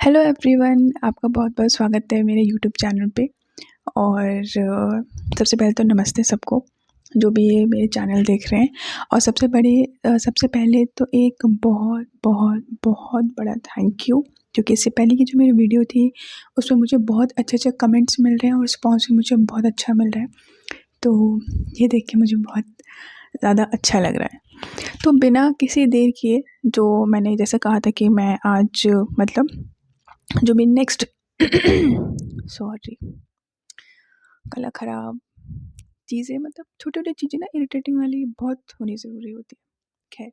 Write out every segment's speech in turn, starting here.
Hello everyone, आपका बहुत-बहुत स्वागत है मेरे यूट्यूब चैनल पे। और सबसे पहले तो नमस्ते सबको, जो भी ये मेरे चैनल देख रहे हैं। और सबसे पहले तो एक बहुत बहुत बहुत बड़ा थैंक यू, क्योंकि इससे पहले की जो मेरी वीडियो थी उसमें मुझे बहुत अच्छे-अच्छे कमेंट्स मिल रहे हैं और रिस्पॉन्स भी मुझे बहुत अच्छा मिल रहा है। तो ये देख के मुझे बहुत ज़्यादा अच्छा लग रहा है। तो बिना किसी देर किए, जो मैंने जैसे कहा था कि मैं आज मतलब जो भी नेक्स्ट सॉरी, गला खराब चीज़ें, मतलब छोटी-छोटी चीज़ें ना इरिटेटिंग वाली बहुत होनी ज़रूरी होती है। खैर,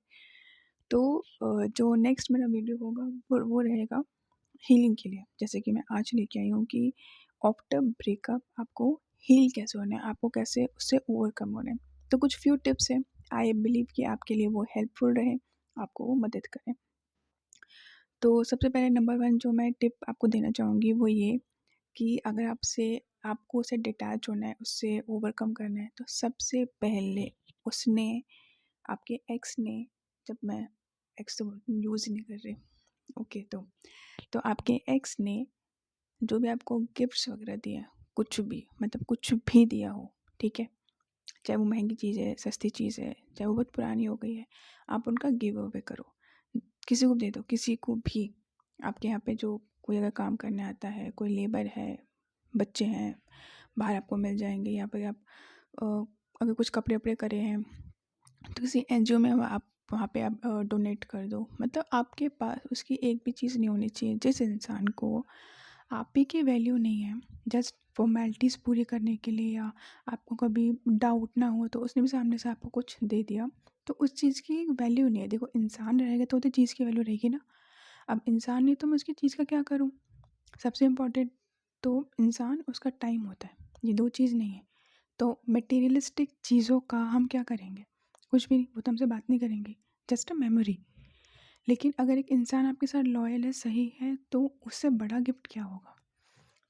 तो जो नेक्स्ट मेरा वीडियो होगा वो रहेगा हीलिंग के लिए। जैसे कि मैं आज लेके आई हूँ कि आफ्टर ब्रेकअप आपको हील कैसे होना है, आपको कैसे उससे ओवरकम होना है। तो कुछ फ्यू टिप्स हैं, आई बिलीव कि आपके लिए वो हेल्पफुल रहे, आपको वो मदद करें। तो सबसे पहले नंबर 1 जो मैं टिप आपको देना चाहूँगी वो ये कि अगर आपको उससे डिटैच होना है, उससे ओवरकम करना है, तो सबसे पहले उसने आपके एक्स ने, जब मैं एक्स तो यूज़ ही नहीं कर रही, ओके, तो आपके एक्स ने जो भी आपको गिफ्ट्स वगैरह दिया, कुछ भी, मतलब कुछ भी दिया हो, ठीक है, चाहे वो महंगी चीज़ है, सस्ती चीज़ है, चाहे वो बहुत पुरानी हो गई है, आप उनका गिव अवे करो, किसी को भी दे दो, किसी को भी। आपके यहाँ पे जो कोई अगर काम करने आता है, कोई लेबर है, बच्चे हैं, बाहर आपको मिल जाएंगे। यहाँ पे आप अ, अगर कुछ कपड़े वपड़े करे हैं तो किसी एनजीओ में आप वहाँ पे आप डोनेट कर दो। मतलब आपके पास उसकी एक भी चीज़ नहीं होनी चाहिए जिस इंसान को आप ही की वैल्यू नहीं है, जस्ट फॉर्मेलिटीज़ पूरी करने के लिए, या आपको कभी डाउट ना हो तो उसने भी सामने से आपको कुछ दे दिया, तो उस चीज़ की वैल्यू नहीं है। देखो, इंसान रहेगा तो चीज़ की वैल्यू रहेगी ना। अब इंसान नहीं तो मैं उसकी चीज़ का क्या करूँ। सबसे इम्पोर्टेंट तो इंसान, उसका टाइम होता है, ये दो चीज़ नहीं है। तो मटेरियलिस्टिक चीज़ों का हम क्या करेंगे, कुछ भी नहीं, वो तो हमसे बात नहीं करेंगे, जस्ट अ मेमोरी। लेकिन अगर एक इंसान आपके साथ लॉयल है, सही है, तो उससे बड़ा गिफ्ट क्या होगा।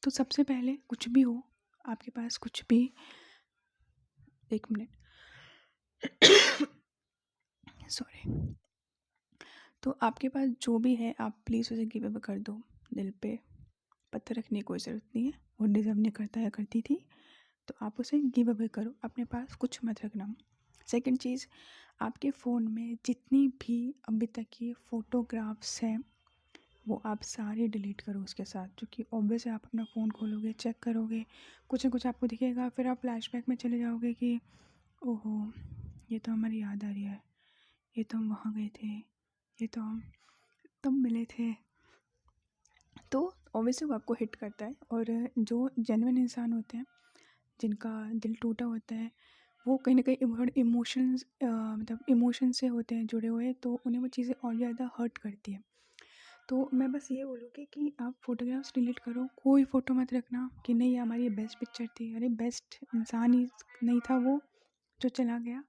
तो सबसे पहले कुछ भी हो आपके पास, कुछ भी, एक मिनट, सॉरी, तो आपके पास जो भी है आप प्लीज़ उसे गिव अवे कर दो। दिल पे पत्थर रखने की कोई ज़रूरत नहीं है, वो डिज़र्व नहीं करता या करती थी, तो आप उसे गिव अवे करो, अपने पास कुछ मत रखना। सेकंड चीज़, आपके फ़ोन में जितनी भी अभी तक की फ़ोटोग्राफ्स हैं वो आप सारे डिलीट करो उसके साथ, क्योंकि ऑब्वियस है, आप अपना फ़ोन खोलोगे, चेक करोगे, कुछ ना कुछ आपको दिखेगा, फिर आप फ्लैशबैक में चले जाओगे कि ओहो, ये तो हमारी याद आ रही है, ये तो हम वहाँ गए थे, ये तो हम तब मिले थे। तो ऑब्वियसली वो आपको हिट करता है। और जो जेन्युइन इंसान होते हैं, जिनका दिल टूटा होता है, वो कहीं ना कहीं इमोशंस, मतलब इमोशन से होते हैं जुड़े हुए, तो उन्हें वो चीज़ें और ज़्यादा हर्ट करती है। तो मैं बस ये बोलूँगी कि आप फ़ोटोग्राफ्स डिलीट करो, कोई फ़ोटो मत रखना कि नहीं ये हमारी बेस्ट पिक्चर थी। अरे बेस्ट इंसान ही नहीं था वो, जो चला गया।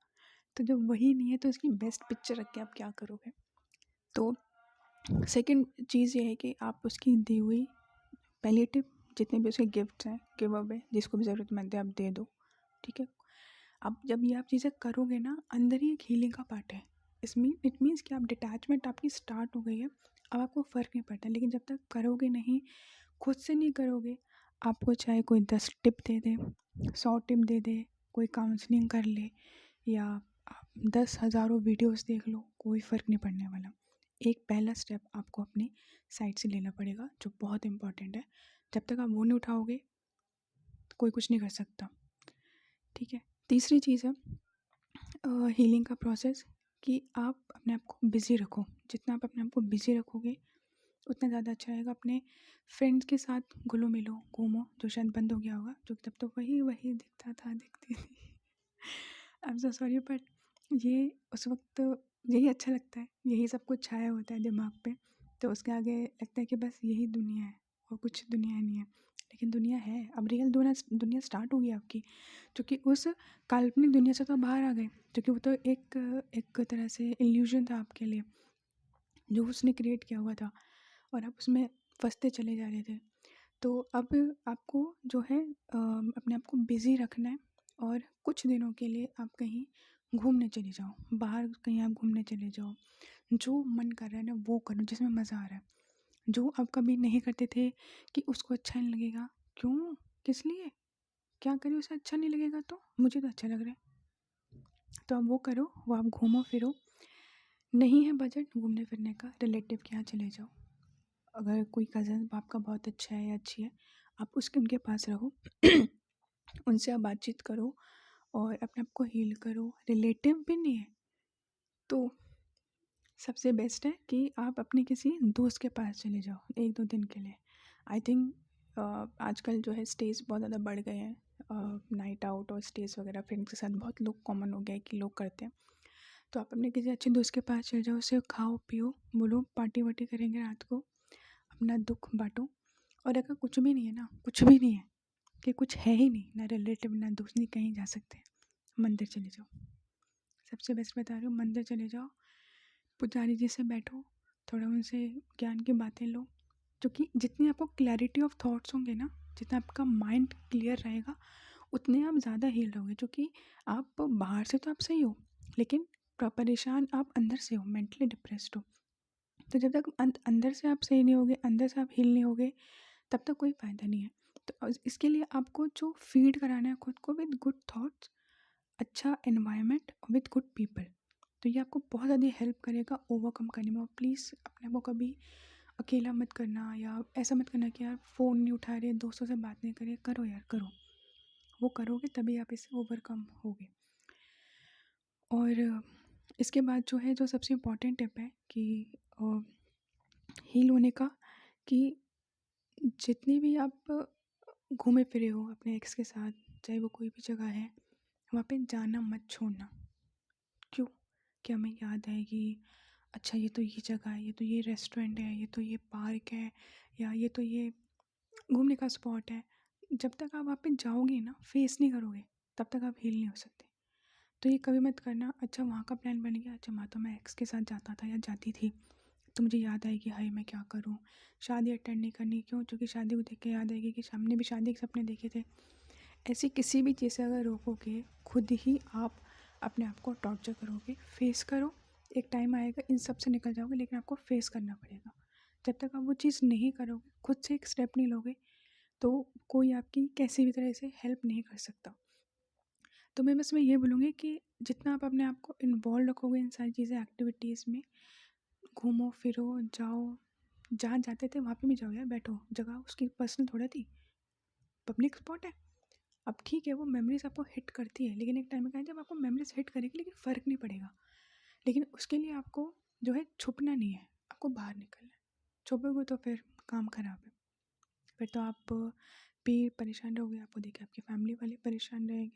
तो जब वही नहीं है तो उसकी बेस्ट पिक्चर रख के आप क्या करोगे। तो सेकंड चीज़ ये है कि आप उसकी दी हुई पहली टिप, जितने भी उसके गिफ्ट्स हैं, गिव अवे, जिसको भी ज़रूरतमंद है आप दे दो, ठीक है। अब जब ये आप चीज़ें करोगे ना, अंदर ही एक हीलिंग का पार्ट है। इसमें इट मीन्स कि आप डिटैचमेंट आपकी स्टार्ट हो गई है, अब आपको फ़र्क नहीं पड़ता। लेकिन जब तक करोगे नहीं, खुद से नहीं करोगे, आपको चाहे कोई 10 टिप दे दे, 100 टिप दे दे, कोई काउंसलिंग कर ले, या आप 10 हज़ारों वीडियोस देख लो, कोई फ़र्क नहीं पड़ने वाला। एक पहला स्टेप आपको अपनी साइड से लेना पड़ेगा, जो बहुत इंपॉर्टेंट है। जब तक आप वो नहीं उठाओगे तो कोई कुछ नहीं कर सकता, ठीक है। तीसरी चीज़ है हीलिंग का प्रोसेस, कि आप अपने आप को बिज़ी रखो। जितना आप अपने आप को बिज़ी रखोगे उतना ज़्यादा अच्छा रहेगा। अपने फ्रेंड्स के साथ घुलो मिलो, घूमो, जो शायद बंद हो गया होगा, जो तब तो वही वही दिखता था, दिखती थी। I am so sorry, but ये उस वक्त यही अच्छा लगता है, यही सब कुछ छाया होता है दिमाग पे, तो उसके आगे लगता है कि बस यही दुनिया है और कुछ दुनिया नहीं है। लेकिन दुनिया है, अब रियल दुनिया दुनिया स्टार्ट होगी आपकी, क्योंकि उस काल्पनिक दुनिया से तो आप बाहर आ गए, क्योंकि वो तो एक एक तरह से इल्यूजन था आपके लिए, जो उसने क्रिएट किया हुआ था, और आप उसमें फंसते चले जा रहे थे। तो अब आपको जो है अपने आप को बिज़ी रखना है, और कुछ दिनों के लिए आप कहीं घूमने चले जाओ, बाहर कहीं आप घूमने चले जाओ, जो मन कर रहा है ना वो करो, जिसमें मज़ा आ रहा है। जो आप कभी नहीं करते थे कि उसको अच्छा नहीं लगेगा, क्यों, किस लिए, क्या करें उसे अच्छा नहीं लगेगा, तो मुझे तो अच्छा लग रहा है, तो आप वो करो, वो आप घूमो फिरो। नहीं है बजट घूमने फिरने का, रिलेटिव के यहाँ चले जाओ। अगर कोई कज़न आपका बहुत अच्छा है या अच्छी है, आप उनके पास रहो उनसे आप बातचीत करो और अपने आप को हील करो। रिलेटिव भी नहीं है तो सबसे बेस्ट है कि आप अपने किसी दोस्त के पास चले जाओ 1-2 दिन के लिए। आई थिंक आजकल जो है स्टेज बहुत ज़्यादा बढ़ गए हैं, नाइट आउट और स्टेज वगैरह फ्रेंड्स के साथ बहुत लोग कॉमन हो गया है कि लोग करते हैं। तो आप अपने किसी अच्छे दोस्त के पास चले जाओ, उससे खाओ पियो, बोलो पार्टी वार्टी करेंगे रात को, अपना दुख बांटो। और अगर कुछ भी नहीं है ना, कुछ भी नहीं है कि कुछ है ही नहीं, ना रिलेटिव ना दोस्त, नहीं कहीं जा सकते, मंदिर चले जाओ। सबसे बेस्ट बता रही हूँ, मंदिर चले जाओ, पुजारी जी से बैठो, थोड़ा उनसे ज्ञान की बातें लो, क्योंकि जितनी आपको क्लैरिटी ऑफ थॉट्स होंगे ना, जितना आपका माइंड क्लियर रहेगा, उतने आप ज़्यादा हील रहोगे। क्योंकि आप बाहर से तो आप सही हो, लेकिन परेशान आप अंदर से हो, मेंटली डिप्रेस्ड हो। तो जब तक अंदर से आप सही नहीं होगे, अंदर से आप हील नहीं होगे, तब तक कोई फ़ायदा नहीं है। तो इसके लिए आपको जो फीड कराना है खुद को विद गुड थॉट्स, अच्छा एनवायरनमेंट विद गुड पीपल, तो ये आपको बहुत ज़्यादा हेल्प करेगा ओवरकम करने में। और प्लीज़ अपने आप को कभी अकेला मत करना, या ऐसा मत करना कि यार फ़ोन नहीं उठा रहे, दोस्तों से बात नहीं करे, करो यार करो, वो करोगे तभी आप इससे ओवरकम होगे। और इसके बाद जो है, जो सबसे इम्पॉर्टेंट टिप है कि हील होने का, कि जितनी भी आप घूमे फिरे हो अपने एक्स के साथ, चाहे वो कोई भी जगह है, वहाँ पे जाना मत छोड़ना। क्यों? कि हमें याद आएगी, अच्छा ये तो ये जगह है, ये तो ये रेस्टोरेंट है, ये तो ये पार्क है, या ये तो ये घूमने का स्पॉट है। जब तक आप वहाँ पे जाओगे ना, फेस नहीं करोगे, तब तक आप हील नहीं हो सकते। तो ये कभी मत करना, अच्छा वहाँ का प्लान बन गया, अच्छा वहाँ तो मैं एक्स के साथ जाता था या जाती थी, तो मुझे याद आएगी हाय मैं क्या करूँ, शादी अटेंड नहीं करनी, क्यों? क्योंकि शादी को देख के याद आएगी कि सामने भी शादी के सपने देखे थे। ऐसी किसी भी चीज़ से अगर रोकोगे, खुद ही आप अपने आप को टॉर्चर करोगे। फेस करो, एक टाइम आएगा इन सब से निकल जाओगे, लेकिन आपको फेस करना पड़ेगा। जब तक आप वो चीज़ नहीं करोगे, खुद से एक स्टेप नहीं लोगे, तो कोई आपकी कैसी भी तरह से हेल्प नहीं कर सकता। तो मैं बस ये बोलूँगी कि जितना आप अपने आप को इन्वॉल्व रखोगे इन सारी चीज़ें, एक्टिविटीज़ में, घूमो फिरो, जाओ, जहाँ जाते थे वहाँ पे भी जाओ यार, बैठो, जगह उसकी पर्सनल थोड़ा थी, पब्लिक स्पॉट है। अब ठीक है वो मेमोरीज आपको हिट करती है, लेकिन एक टाइम में जब आपको मेमोरीज हिट करेगी, लेकिन फ़र्क नहीं पड़ेगा। लेकिन उसके लिए आपको जो है छुपना नहीं है, आपको बाहर निकलना है। छुपोगे तो फिर काम ख़राब है, फिर तो आप भी परेशान रहोगे, आपको देख के आपकी फैमिली वाले परेशान रहेंगे।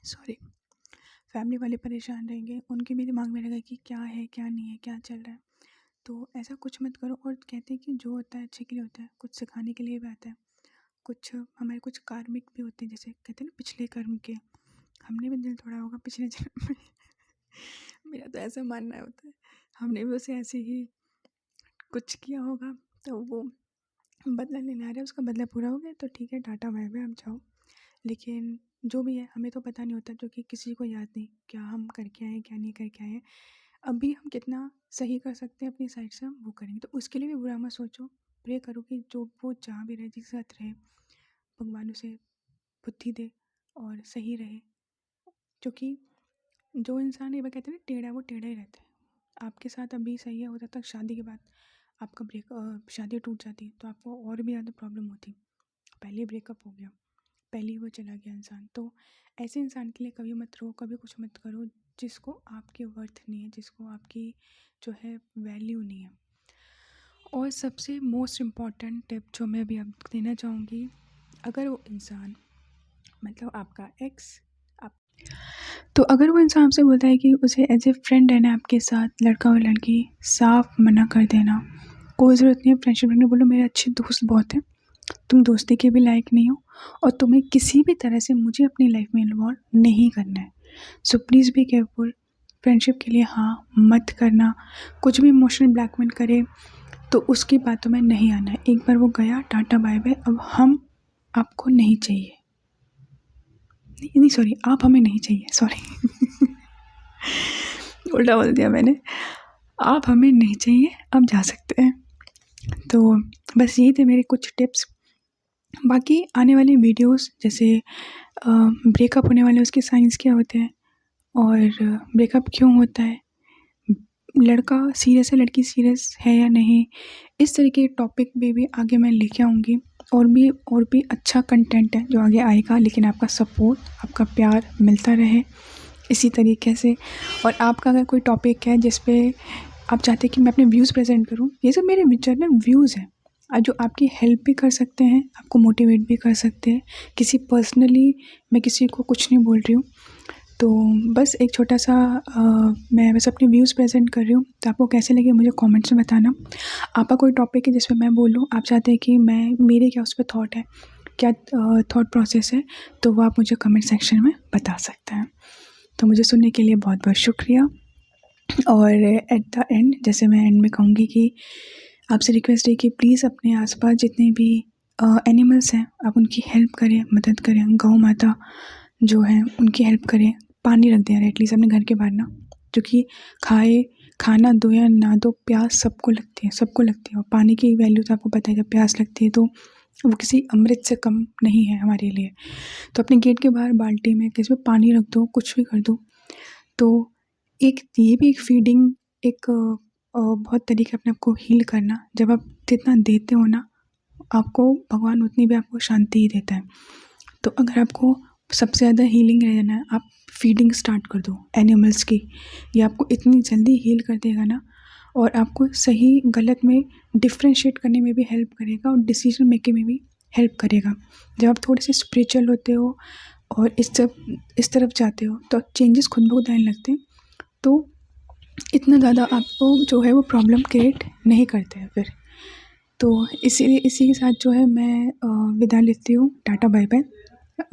सॉरी, फैमिली वाले परेशान रहेंगे, उनके भी दिमाग में रहेगा कि क्या है क्या नहीं है, क्या चल रहा है। तो ऐसा कुछ मत करो। और कहते हैं कि जो होता है अच्छे के लिए होता है, कुछ सिखाने के लिए भी आता है, कुछ हमारे कुछ कार्मिक भी होते हैं, जैसे कहते हैं ना पिछले कर्म के, हमने भी दिल तोड़ा होगा पिछले जन्म में। मेरा तो ऐसा मानना होता है, हमने भी उसे ऐसे ही कुछ किया होगा, तो वो बदला लेने आ रहा है, उसका बदला पूरा हो गया तो ठीक है, टाटा बाय बाय, आप जाओ। लेकिन जो भी है हमें तो पता नहीं होता, क्योंकि किसी को याद नहीं क्या हम करके आए क्या नहीं करके आए। अभी हम कितना सही कर सकते हैं अपनी साइड से, हम वो करेंगे। तो उसके लिए भी बुरा मत सोचो, प्रे करो कि जो वो जहाँ भी रहे, जिसके साथ रहे, भगवान उसे बुद्धि दे और सही रहे। क्योंकि जो इंसान ये कहते हैं ना टेढ़ा, वो टेढ़ा ही रहता है। आपके साथ अभी सही है, होता तक शादी के बाद आपका शादी टूट जाती है तो आपको और भी ज़्यादा प्रॉब्लम होती। पहले ब्रेकअप हो गया, पहले ही वो चला गया इंसान, तो ऐसे इंसान के लिए कभी मत रो, कभी कुछ मत करो जिसको आपकी वर्थ नहीं है, जिसको आपकी जो है वैल्यू नहीं है। और सबसे मोस्ट इम्पॉर्टेंट टिप जो मैं अभी आपको देना चाहूँगी, अगर वो इंसान मतलब आपका एक्स, आप तो अगर वो इंसान आपसे बोलता है कि उसे एज ए फ्रेंड रहना है आपके साथ, लड़का और लड़की, साफ मना कर देना, कोई ज़रूरत नहीं है फ्रेंडशिप रखने। बोलो मेरे अच्छे दोस्त बहुत हैं, तुम दोस्ती के भी लायक नहीं हो, और तुम्हें किसी भी तरह से मुझे अपनी लाइफ में इन्वॉल्व नहीं करना है। So please be careful. Friendship के लिए हाँ मत करना, कुछ भी इमोशनल ब्लैकमेल करे तो उसकी बातों में नहीं आना है। एक बार वो गया, टाटा बाय बाय, अब हम आपको नहीं चाहिए, नहीं सॉरी, आप हमें नहीं चाहिए, सॉरी उल्टा बोल दिया मैंने। आप हमें नहीं चाहिए, आप जा सकते हैं। तो बस यही थे मेरे कुछ टिप्स। बाकी आने वाली वीडियोस जैसे ब्रेकअप होने वाले उसके साइंस क्या होते हैं और ब्रेकअप क्यों होता है, लड़का सीरियस है लड़की सीरियस है या नहीं, इस तरह के टॉपिक पे भी आगे मैं लेके आऊँगी। और भी अच्छा कंटेंट है जो आगे आएगा, लेकिन आपका सपोर्ट, आपका प्यार मिलता रहे इसी तरीके से। और आपका अगर कोई टॉपिक है जिस पे आप चाहते हैं कि मैं अपने व्यूज़ प्रेजेंट करूँ, ये सब मेरे जनरल व्यूज़ हैं जो आपकी हेल्प भी कर सकते हैं, आपको मोटिवेट भी कर सकते हैं। किसी पर्सनली मैं किसी को कुछ नहीं बोल रही हूँ। तो बस एक छोटा सा मैं बस अपने व्यूज़ प्रेजेंट कर रही हूँ। तो आपको कैसे लगे मुझे कमेंट्स में बताना। आपका कोई टॉपिक है जिस पे मैं बोलूँ, आप चाहते हैं कि मैं मेरे क्या उस पे थॉट है, क्या थॉट प्रोसेस है, तो वो आप मुझे कमेंट सेक्शन में बता सकते हैं। तो मुझे सुनने के लिए बहुत बहुत शुक्रिया। और एट द एंड जैसे मैं एंड में कहूँगी कि आपसे रिक्वेस्ट है कि प्लीज़ अपने आसपास जितने भी एनिमल्स हैं आप उनकी हेल्प करें, मदद करें। गौ माता जो है उनकी हेल्प करें, पानी रख दें एटलीस्ट अपने घर के बाहर ना, जो कि खाना दो या ना दो, प्यास सबको लगती है, सबको लगती है। और पानी की वैल्यू तो आपको पता है, जब प्यास लगती है तो वो किसी अमृत से कम नहीं है हमारे लिए। तो अपने गेट के बाहर बाल्टी में किसी में पानी रख दो, कुछ भी कर दो। तो एक ये भी एक फीडिंग, एक बहुत तरीका अपने आप को हील करना। जब आप जितना देते हो ना, आपको भगवान उतनी भी आपको शांति ही देता है। तो अगर आपको सबसे ज़्यादा हीलिंग रहना है, आप फीडिंग स्टार्ट कर दो एनिमल्स की। ये आपको इतनी जल्दी हील कर देगा ना, और आपको सही गलत में डिफ्रेंशिएट करने में भी हेल्प करेगा और डिसीजन मेकिंग में भी हेल्प करेगा। जब आप थोड़े से स्पिरिचुअल होते हो और इस तरफ जाते हो तो चेंजेस खुद ब खुद आने लगते हैं। तो इतना ज़्यादा आपको जो है वो प्रॉब्लम क्रिएट नहीं करते हैं फिर। तो इसीलिए इसी के साथ जो है मैं विदा लेती हूँ। टाटा बाय बाय।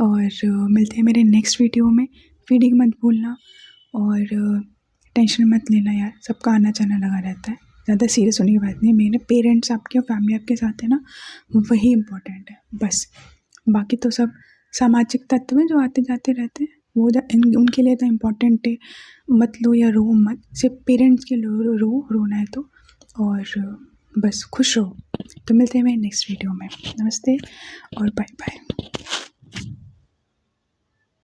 और मिलते हैं मेरे नेक्स्ट वीडियो में। फीडिंग मत भूलना और टेंशन मत लेना यार, सबका आना जाना लगा रहता है, ज़्यादा सीरियस होने की बात नहीं है। मेरे पेरेंट्स आपके और फैमिली आपके साथ है ना, वही इम्पोर्टेंट है बस। बाकी तो सब सामाजिक तत्व हैं जो आते जाते रहते हैं, वो उनके लिए तो इम्पोर्टेंट है। मत लो या रो मत, सिर्फ पेरेंट्स के रोना है तो। और बस खुश रहो। तो मिलते हैं मेरे नेक्स्ट वीडियो में। नमस्ते और बाय बाय।